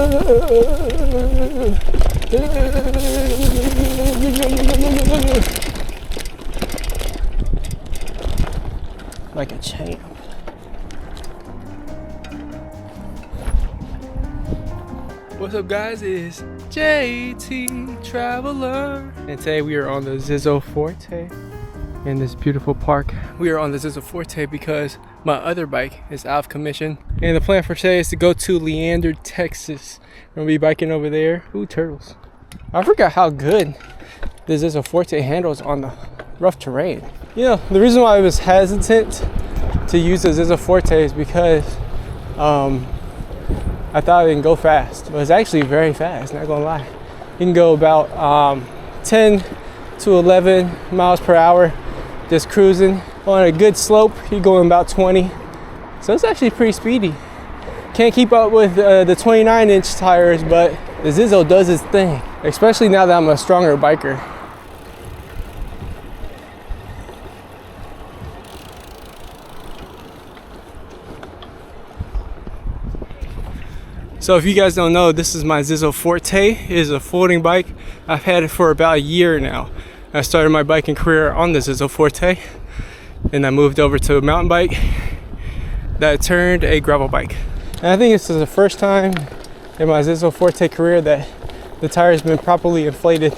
Like a champ. What's up, guys? It is JT Traveler, and today we are on the ZiZZO Forte in this beautiful park. We are on the ZiZZO Forte because my other bike is out of commission, and the plan for today is to go to Leander, Texas. We're gonna be biking over there. Ooh, turtles. I forgot how good the ZiZZO Forte handles on the rough terrain. You know, the reason why I was hesitant to use the ZiZZO Forte is because I thought it didn't go fast, but it's actually very fast, not gonna lie. You can go about 10 to 11 miles per hour just cruising. On a good slope, you're going about 20. So it's actually pretty speedy. Can't keep up with the 29-inch tires, but the ZiZZO does its thing, especially now that I'm a stronger biker. So if you guys don't know, this is my ZiZZO Forte. It is a floating bike. I've had it for about a year now. I started my biking career on the ZiZZO Forte, and I moved over to a mountain bike that turned a gravel bike. And I think this is the first time in my ZiZZO Forte career that the tire has been properly inflated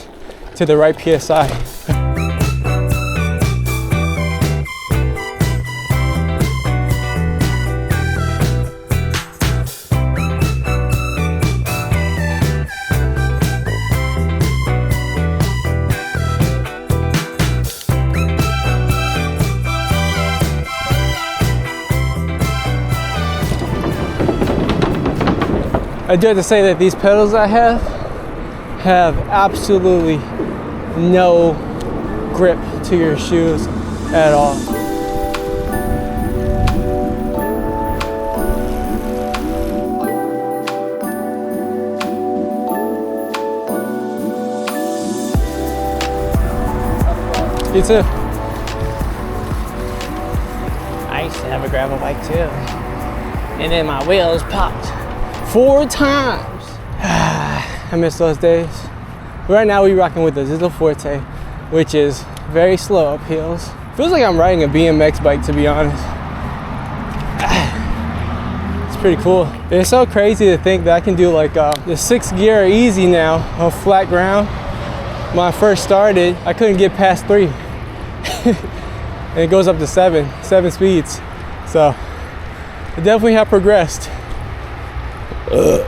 to the right PSI. I do have to say that these pedals I have absolutely no grip to your shoes at all. You too. I used to have a gravel bike too, and then my wheels popped 4 times. I miss those days. Right now we're rocking with the ZiZZO Forte, which is very slow up hills. Feels like I'm riding a BMX bike, to be honest. It's pretty cool. It's so crazy to think that I can do like the 6th gear easy now on flat ground. When I first started, I couldn't get past 3. And it goes up to 7 speeds. So I definitely have progressed. Woo!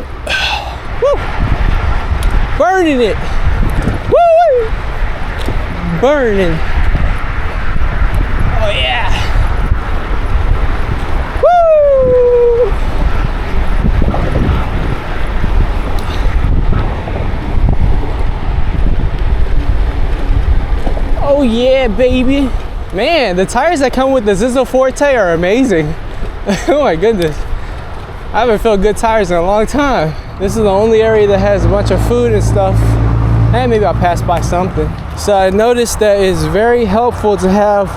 Burning it! Woo! Burning! Oh yeah! Woo! Oh yeah, baby! Man, the tires that come with the ZiZZO Forte are amazing. Oh my goodness. I haven't felt good tires in a long time. This is the only area that has a bunch of food and stuff. And maybe I'll pass by something. So I noticed that it's very helpful to have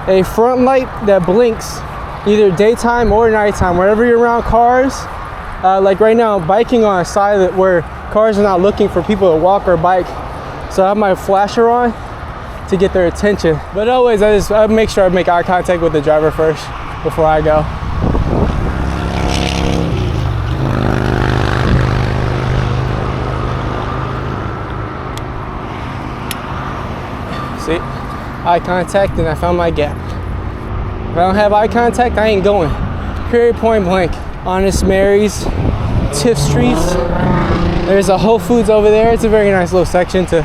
a front light that blinks either daytime or nighttime. Whenever you're around cars, like right now I'm biking on a side where cars are not looking for people to walk or bike. So I have my flasher on to get their attention. But always I make sure I make eye contact with the driver first before I go. See, eye contact, and I found my gap. If I don't have eye contact, I ain't going. Period, point blank. Honest Mary's, Tiff Streets. There's a Whole Foods over there. It's a very nice little section to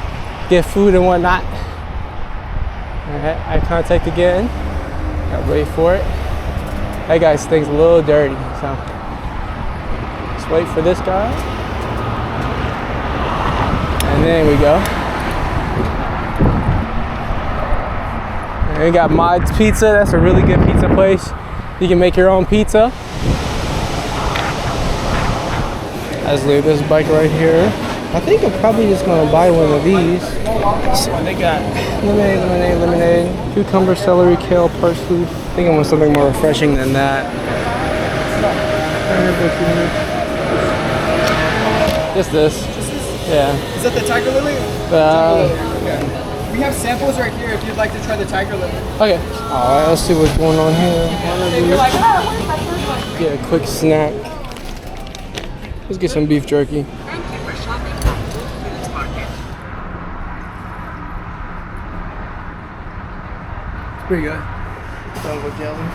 get food and whatnot. All right, eye contact again. Gotta wait for it. That guy's thing's a little dirty, so let's wait for this guy. And then we go. We got Mod's Pizza. That's a really good pizza place. You can make your own pizza. I just leave this bike right here. I think I'm probably just gonna buy one of these. So they got lemonade, cucumber, celery, kale, parsley. I think I want something more refreshing than that. Just this. Just this? Yeah. Is that the tiger lily? Okay. We have samples right here if you'd like to try the tiger lily. Okay. All right, let's see what's going on here. If you're like, oh, where's my first one? Yeah, a quick snack. Let's get some beef jerky. Thank you for shopping at Foods Market. Pretty good. Double jelly.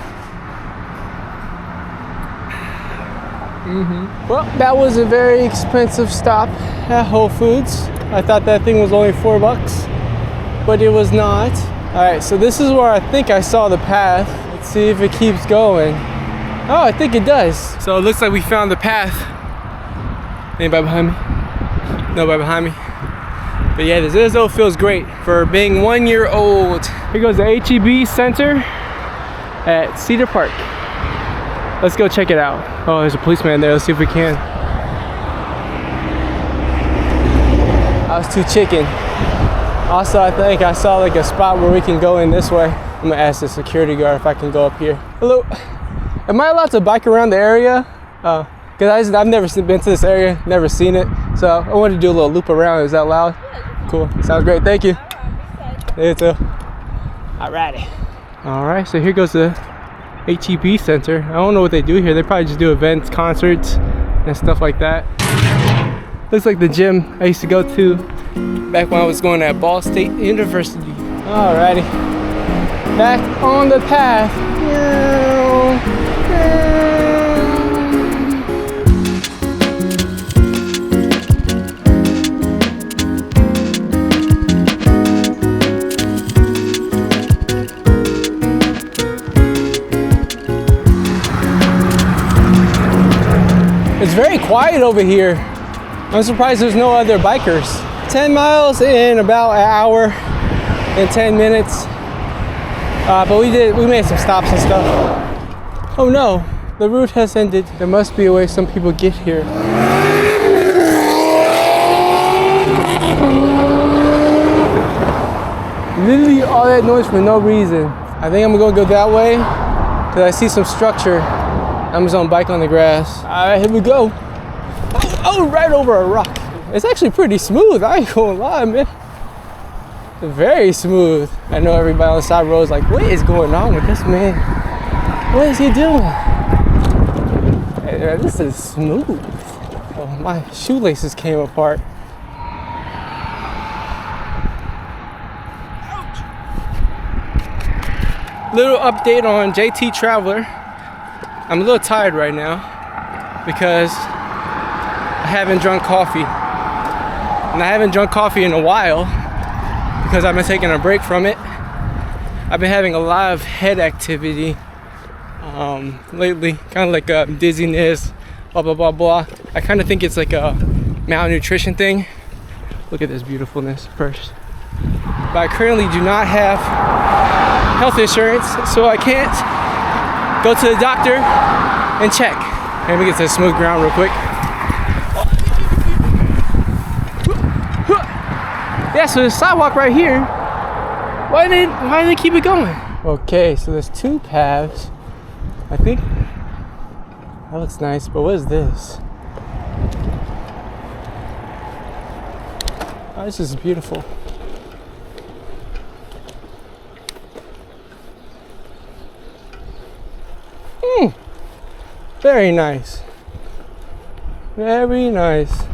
Well, that was a very expensive stop at Whole Foods. I thought that thing was only $4, but it was not. All right, so this is where I think I saw the path. Let's see if it keeps going. Oh, I think it does. So it looks like we found the path. Anybody behind me? Nobody behind me. But yeah, the ZiZZO feels great for being 1 year old. Here goes the HEB Center at Cedar Park. Let's go check it out. Oh, there's a policeman there. Let's see if we can. I was too chicken. Also, I think I saw like a spot where we can go in this way. I'm gonna ask the security guard if I can go up here. Hello, am I allowed to bike around the area? Cause I've never been to this area, never seen it. So I wanted to do a little loop around. Is that loud? Cool, sounds great, thank you. You too. Alrighty. All right, so here goes the HEB Center. I don't know what they do here. They probably just do events, concerts, and stuff like that. Looks like the gym I used to go to back when I was going at Ball State University. Alrighty, back on the path. It's very quiet over here. I'm surprised there's no other bikers. 10 miles in about an hour and 10 minutes. But we made some stops and stuff. Oh no, the route has ended. There must be a way some people get here. Literally all that noise for no reason. I think I'm gonna go that way because I see some structure. I'm just on bike on the grass. All right, here we go. Oh, right over a rock. It's actually pretty smooth, I ain't gonna lie, man. It's very smooth. I know everybody on the side road is like, what is going on with this man? What is he doing? Hey, this is smooth. Oh, my shoelaces came apart. Little update on JT Traveler. I'm a little tired right now because I haven't drunk coffee. And I haven't drunk coffee in a while because I've been taking a break from it. I've been having a lot of head activity lately, kind of like dizziness, blah, blah, blah, blah. I kind of think it's like a malnutrition thing. Look at this beautifulness first. But I currently do not have health insurance, so I can't go to the doctor and check. Let me get to the smooth ground real quick. Yeah, so the sidewalk right here. Why did they keep it going? Okay, so there's two paths. I think that looks nice, but what is this? Oh, this is beautiful. Very nice. Very nice.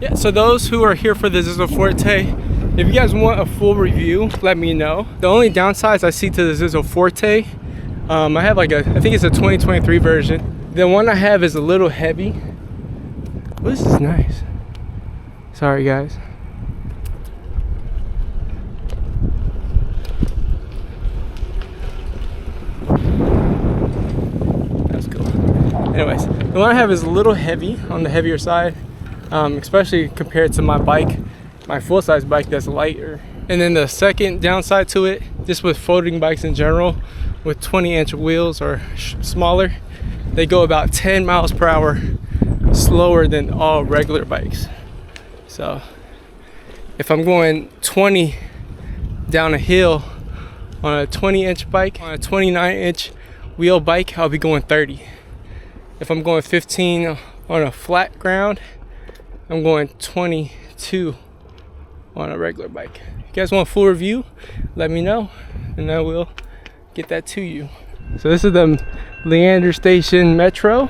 Yeah, so those who are here for the ZiZZO Forte, if you guys want a full review, let me know. The only downsides I see to the ZiZZO Forte, I have like I think it's a 2023 version. The one I have is a little heavy. Well, this is nice. Sorry guys. That's cool. Anyways, the one I have is a little heavy, on the heavier side, especially compared to my bike, my full-size bike that's lighter. And then the second downside to it, just with folding bikes in general, with 20-inch wheels or smaller, they go about 10 miles per hour slower than all regular bikes. So if I'm going 20 down a hill on a 20-inch bike, on a 29-inch wheel bike, I'll be going 30. If I'm going 15 on a flat ground, I'm going 22 on a regular bike. If you guys want a full review, let me know and I will get that to you. So this is the Leander Station Metro.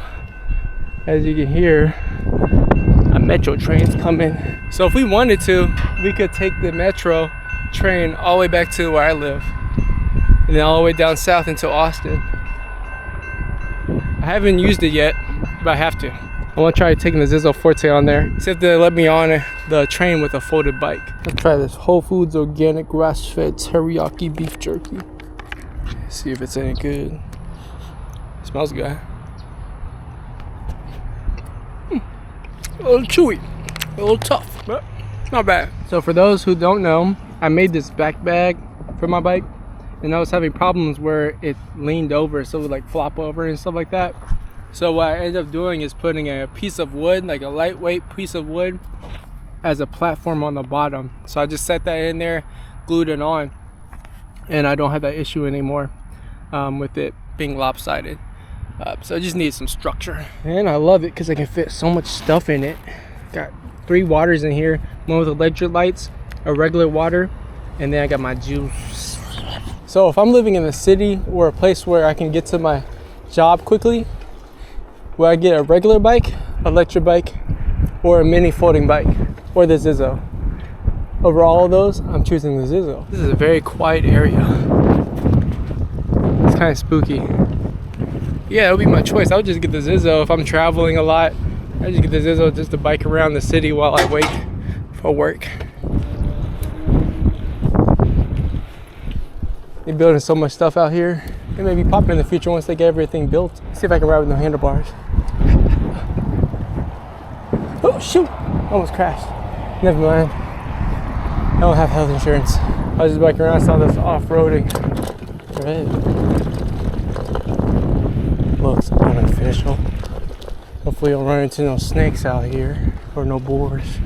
As you can hear, a metro train's coming. So if we wanted to, we could take the metro train all the way back to where I live and then all the way down south into Austin. I haven't used it yet, but I have to. I want to try taking the ZiZZO Forte on there. See if they let me on the train with a folded bike. Let's try this Whole Foods organic grass-fed teriyaki beef jerky. See if it's any good. Smells good. A little chewy, a little tough, but it's not bad. So for those who don't know, I made this back bag for my bike, and I was having problems where it leaned over, so it would like flop over and stuff like that. So what I ended up doing is putting a piece of wood, like a lightweight piece of wood, as a platform on the bottom. So I just set that in there, glued it on, and I don't have that issue anymore with it being lopsided. So I just need some structure. And I love it because I can fit so much stuff in it. Got 3 waters in here, one with electrolytes, a regular water, and then I got my juice. So if I'm living in the city or a place where I can get to my job quickly, will I get a regular bike, electric bike, or a mini folding bike, or the ZiZZO? Over all of those, I'm choosing the ZiZZO. This is a very quiet area. It's kind of spooky. Yeah, it'll be my choice. I would just get the ZiZZO if I'm traveling a lot. I just get the ZiZZO just to bike around the city while I wait for work. They're building so much stuff out here. It may be popular in the future once they get everything built. See if I can ride with no handlebars. Oh shoot! Almost crashed. Never mind. I don't have health insurance. I was just biking around, I saw this off-roading. Right. Looks unofficial. Hopefully I don't run into no snakes out here or no boars.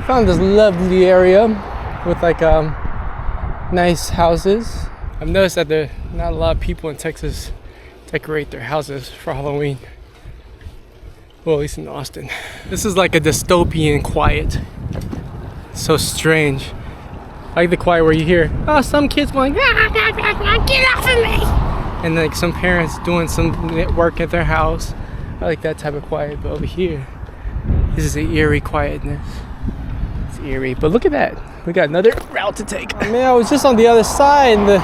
Found this lovely area with like nice houses. I've noticed that there are not a lot of people in Texas decorate their houses for Halloween. Well, at least in Austin. This is like a dystopian quiet. So strange. I like the quiet where you hear, oh, some kids going, get off of me! And like some parents doing some work at their house. I like that type of quiet, but over here, this is an eerie quietness. It's eerie, but look at that. We got another route to take. Oh, man, I was just on the other side and the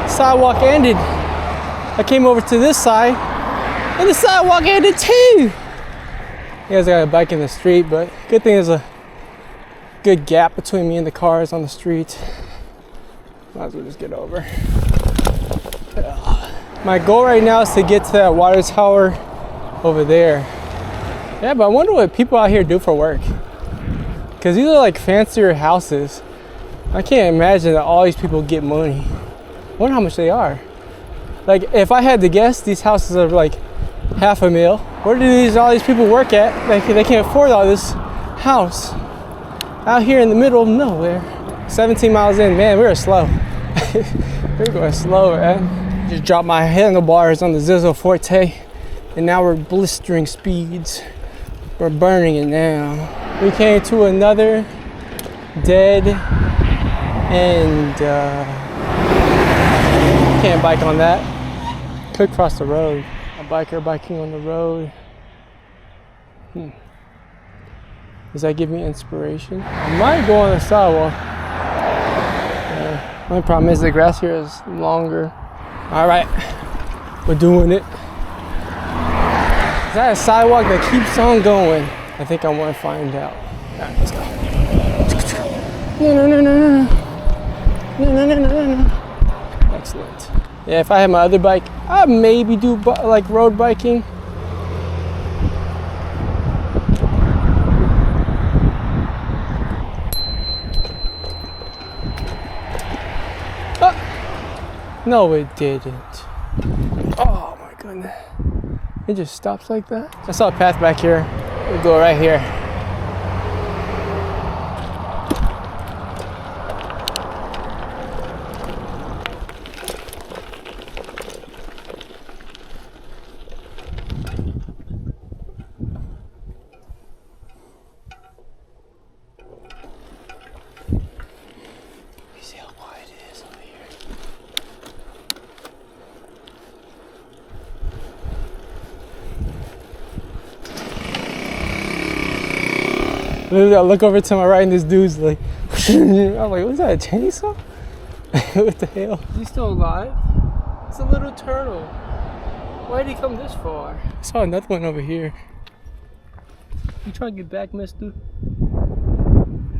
sidewalk ended. I came over to this side and the sidewalk ended too. You guys got a bike in the street, but good thing there's a good gap between me and the cars on the street. Might as well just get over. My goal right now is to get to that water tower over there. Yeah, but I wonder what people out here do for work. Because these are like fancier houses. I can't imagine that all these people get money. I wonder how much they are. Like, if I had to guess, these houses are like $500,000. Where do all these people work at? They can't afford all this house. Out here in the middle of nowhere. 17 miles in, man, we were slow. We're going slow, man. Just dropped my handlebars on the ZiZZO Forte, and now we're blistering speeds. We're burning it now. We came to another dead end. Can't bike on that. Could cross the road. A biker biking on the road. Does that give me inspiration? I might go on the sidewalk. My problem is the grass here is longer. All right, we're doing it. Is that a sidewalk that keeps on going? I think I want to find out. All right, let's go. No. Excellent. Yeah, if I had my other bike, I'd maybe do like road biking. No, it didn't. Oh my goodness. It just stops like that. I saw a path back here. We'll go right here. Literally, I look over to my right and this dude's like, I'm like, was that a chainsaw? What the hell? Is he still alive? It's a little turtle. Why did he come this far? I saw another one over here. You trying to get back, mister?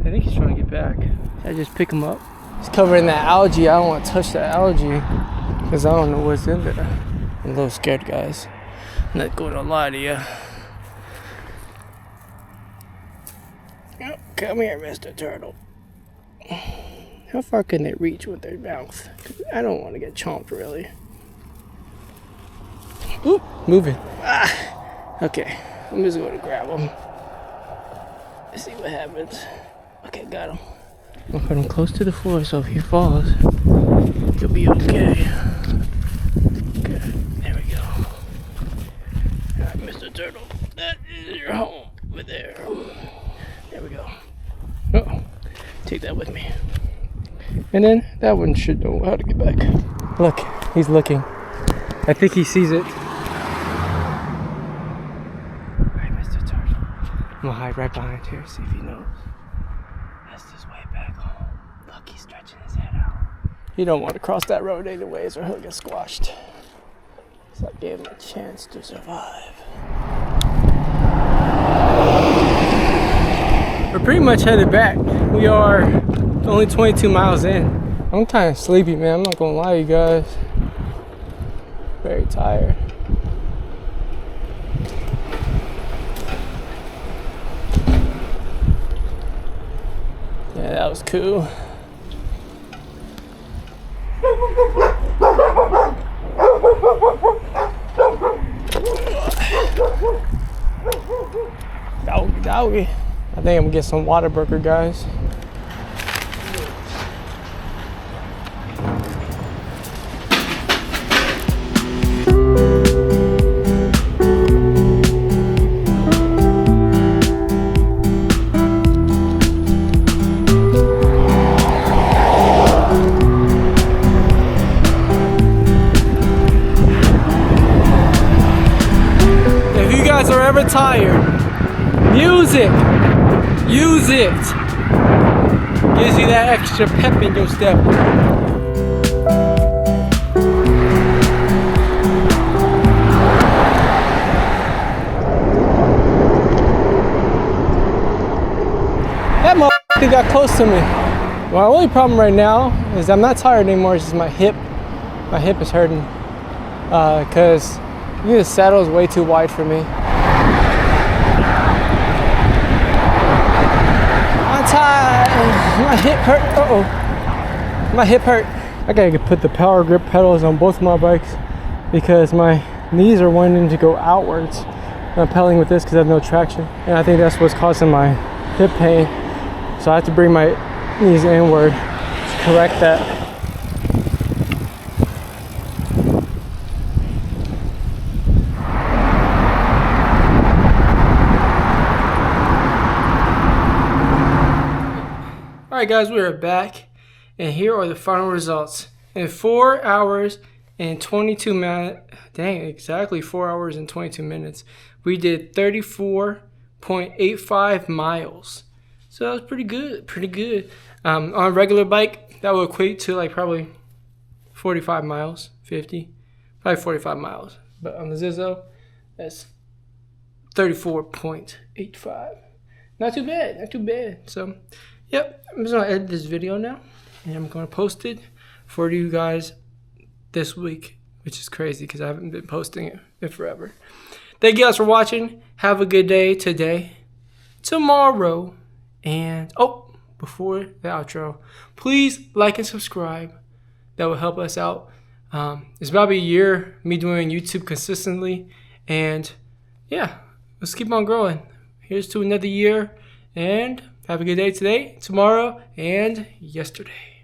I think he's trying to get back. Should I just pick him up? He's covered in that algae. I don't want to touch that algae because I don't know what's in there. I'm a little scared, guys. I'm not going to lie to you. Oh, come here, Mr. Turtle. How far can they reach with their mouth? I don't want to get chomped, really. Oop, moving. Ah, okay, I'm just going to grab him. Let's see what happens. Okay, got him. I'll put him close to the floor so if he falls, he'll be okay. Okay, there we go. Alright, Mr. Turtle, that is your home over there. There we go. Oh, take that with me. And then that one should know how to get back. Look, he's looking. I think he sees it. Alright, Mr. Turtle. I'm gonna hide right behind here, see if he knows. That's his way back home. Look, he's stretching his head out. You don't want to cross that road anyways or he'll get squashed. So I gave him a chance to survive. We're pretty much headed back. We are only 22 miles in. I'm kind of sleepy, man. I'm not gonna lie to you guys. Very tired. Yeah, that was cool. Doggy, doggy. I think I'm gonna get some Whataburger, guys. If you guys are ever tired, music. Use it. Gives you that extra pep in your step. That motherfucker got close to me. My only problem right now is I'm not tired anymore. It's just my hip. My hip is hurting. Because the saddle is way too wide for me. My hip hurt. My hip hurt. I gotta put the power grip pedals on both of my bikes because my knees are wanting to go outwards. I'm pedaling with this because I have no traction, and I think that's what's causing my hip pain. So I have to bring my knees inward to correct that. Alright guys, we are back and here are the final results. In 4 hours and 22 minutes, dang, exactly 4 hours and 22 minutes, we did 34.85 miles. So that was pretty good, on a regular bike, that would equate to like probably 45 miles, 50, probably 45 miles. But on the ZiZZO, that's 34.85. Not too bad, not too bad. So, yep, I'm just gonna edit this video now, and I'm gonna post it for you guys this week, which is crazy because I haven't been posting it forever. Thank you guys for watching. Have a good day today, tomorrow, and before the outro, please like and subscribe. That will help us out. It's about a year me doing YouTube consistently, and yeah, let's keep on growing. Here's to another year, and have a good day today, tomorrow, and yesterday.